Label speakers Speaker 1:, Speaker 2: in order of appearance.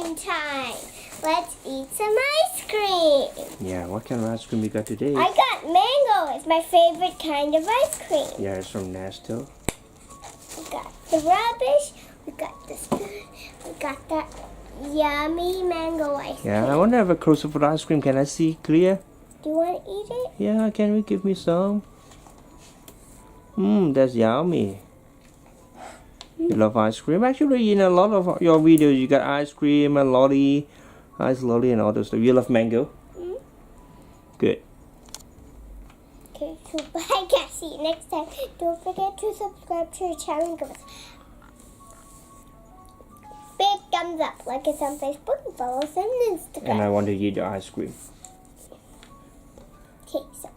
Speaker 1: cream time. Let's eat some ice cream.
Speaker 2: Yeah, what kind of ice cream you got today?
Speaker 1: I got mango. It's my favorite kind of ice cream.
Speaker 2: Yeah, it's from Nestlé.
Speaker 1: We got the rubbish. We got the spoon. We got that yummy mango ice cream.
Speaker 2: Yeah, I want to have a closer for the ice cream. Can I see clear?
Speaker 1: Do you want to eat it?
Speaker 2: Yeah, can you give me some? That's yummy. You love ice cream? Actually, in a lot of your videos, you got ice cream and lolly, ice lolly and all those stuff. You love mango? Good.
Speaker 1: Okay, so bye guys. See you next time. Don't forget to subscribe to our channel and give us big thumbs up. Like us on Facebook and follow us on Instagram.
Speaker 2: And I want to eat the ice cream.
Speaker 1: Okay, so